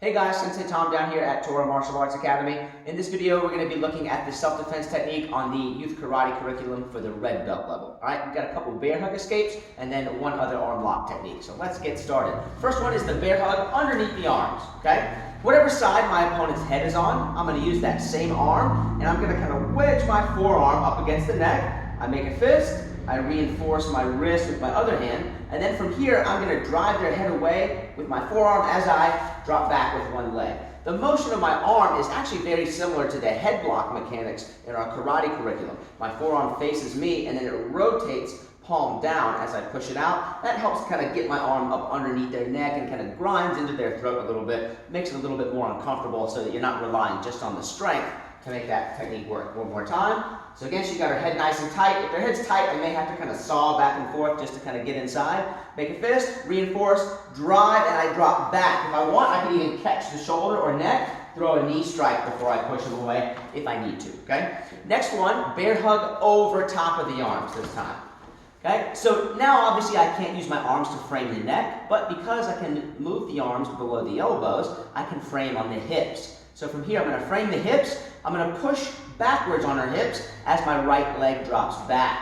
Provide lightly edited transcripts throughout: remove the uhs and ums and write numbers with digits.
Hey guys, Sensei Tom down here at Tora Martial Arts Academy. In this video, we're going to be looking at the self-defense technique on the youth karate curriculum for the red belt level. Alright, we've got a couple bear hug escapes and then one other arm lock technique. So let's get started. First one is the bear hug underneath the arms, okay? Whatever side my opponent's head is on, I'm going to use that same arm and I'm going to kind of wedge my forearm up against the neck. I make a fist, I reinforce my wrist with my other hand, and then from here, I'm going to drive their head away with my forearm as I drop back with one leg. The motion of my arm is actually very similar to the head block mechanics in our karate curriculum. My forearm faces me, and then it rotates palm down as I push it out. That helps kind of get my arm up underneath their neck and kind of grinds into their throat a little bit, makes it a little bit more uncomfortable so that you're not relying just on the strength to make that technique work. One more time. So again, she's got her head nice and tight. If their head's tight, I may have to kind of saw back and forth just to kind of get inside. Make a fist, reinforce, drive, and I drop back. If I want, I can even catch the shoulder or neck, throw a knee strike before I push them away if I need to, okay? Next one, bear hug over top of the arms this time. Okay, so now obviously I can't use my arms to frame the neck, but because I can move the arms below the elbows, I can frame on the hips. So from here, I'm going to frame the hips. I'm going to push backwards on her hips as my right leg drops back.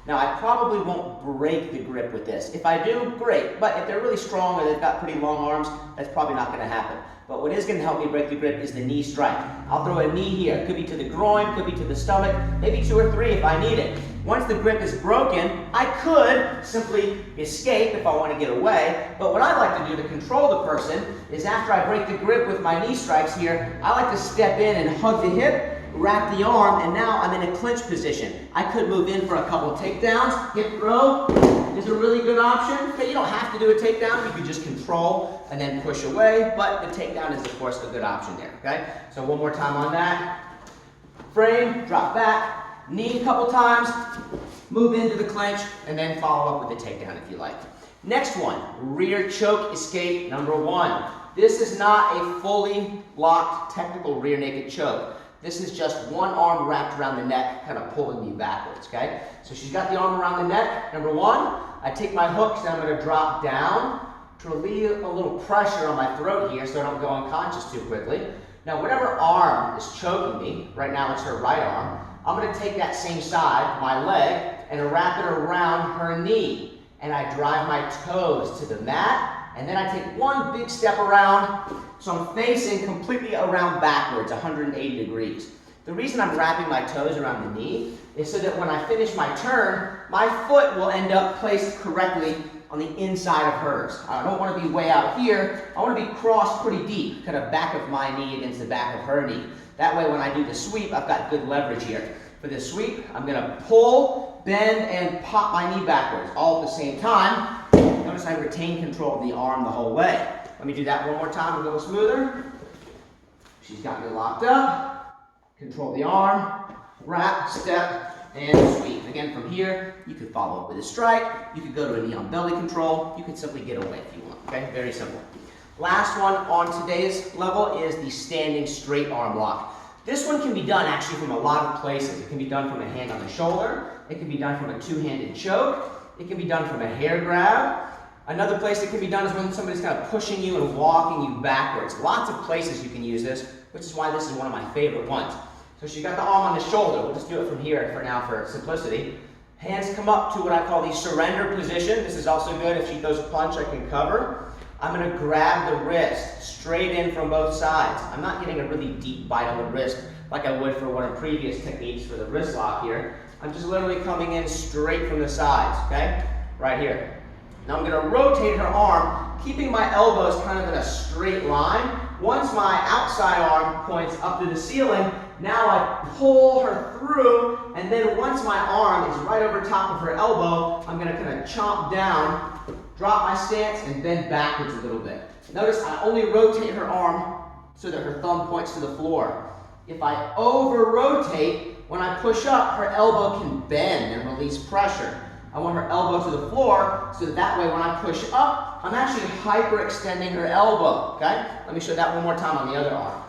Now, I probably won't break the grip with this. If I do, great. But if they're really strong or they've got pretty long arms, that's probably not going to happen. But what is going to help me break the grip is the knee strike. I'll throw a knee here. It could be to the groin, could be to the stomach, maybe 2 or 3 if I need it. Once the grip is broken, I could simply escape if I want to get away. But what I like to do to control the person is after I break the grip with my knee strikes here, I like to step in and hug the hip, wrap the arm, and now I'm in a clinch position. I could move in for a couple of takedowns. Hip throw is a really good option. Okay, you don't have to do a takedown. You could just control and then push away, but the takedown is, of course, a good option there, okay? So one more time on that. Frame, drop back, knee a couple times, move into the clinch, and then follow up with the takedown if you like. Next one, rear choke escape number 1. This is not a fully locked technical rear naked choke. This is just one arm wrapped around the neck, kind of pulling me backwards, okay? So she's got the arm around the neck, number 1. I take my hooks and I'm going to drop down to relieve a little pressure on my throat here so I don't go unconscious too quickly. Now, whatever arm is choking me, right now it's her right arm, I'm going to take that same side, my leg, and wrap it around her knee. And I drive my toes to the mat, and then I take one big step around, so I'm facing completely around backwards, 180 degrees. The reason I'm wrapping my toes around the knee is so that when I finish my turn, my foot will end up placed correctly on the inside of hers. I don't want to be way out here. I want to be crossed pretty deep, kind of back of my knee against the back of her knee. That way when I do the sweep, I've got good leverage here. For this sweep, I'm going to pull, bend, and pop my knee backwards, all at the same time. Notice I retain control of the arm the whole way. Let me do that one more time, a little smoother. She's got me locked up. Control the arm, wrap, step, and sweep. Again, from here, you could follow up with a strike. You could go to a knee on belly control. You could simply get away if you want, okay? Very simple. Last one on today's level is the standing straight arm lock. This one can be done actually from a lot of places. It can be done from a hand on the shoulder. It can be done from a two-handed choke. It can be done from a hair grab. Another place it can be done is when somebody's kind of pushing you and walking you backwards. Lots of places you can use this, which is why this is one of my favorite ones. So she's got the arm on the shoulder. We'll just do it from here for now for simplicity. Hands come up to what I call the surrender position. This is also good. If she throws a punch, I can cover. I'm going to grab the wrist straight in from both sides. I'm not getting a really deep bite on the wrist like I would for one of previous techniques for the wrist lock here. I'm just literally coming in straight from the sides, okay? Right here. Now I'm going to rotate her arm, keeping my elbows kind of in a straight line. Once my outside arm points up to the ceiling, now I pull her through, and then once my arm is right over top of her elbow, I'm going to kind of chomp down, drop my stance, and bend backwards a little bit. Notice I only rotate her arm so that her thumb points to the floor. If I over-rotate, when I push up, her elbow can bend and release pressure. I want her elbow to the floor so that way when I push up, I'm actually hyperextending her elbow, okay? Let me show that one more time on the other arm.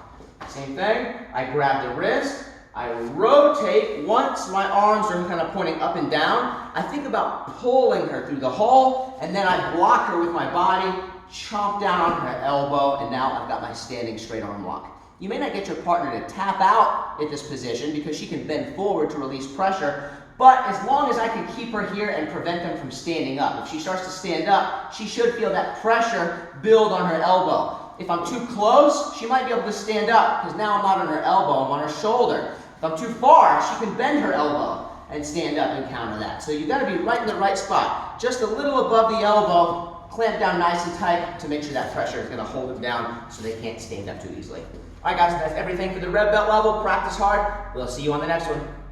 Same thing, I grab the wrist, I rotate. Once my arms are kind of pointing up and down, I think about pulling her through the hole, and then I block her with my body, chomp down on her elbow, and now I've got my standing straight arm lock. You may not get your partner to tap out at this position because she can bend forward to release pressure, but as long as I can keep her here and prevent them from standing up. If she starts to stand up, she should feel that pressure build on her elbow. If I'm too close, she might be able to stand up because now I'm not on her elbow, I'm on her shoulder. If I'm too far, she can bend her elbow and stand up and counter that. So you've got to be right in the right spot. Just a little above the elbow, clamp down nice and tight to make sure that pressure is going to hold them down so they can't stand up too easily. All right, guys, that's everything for the red belt level. Practice hard. We'll see you on the next one.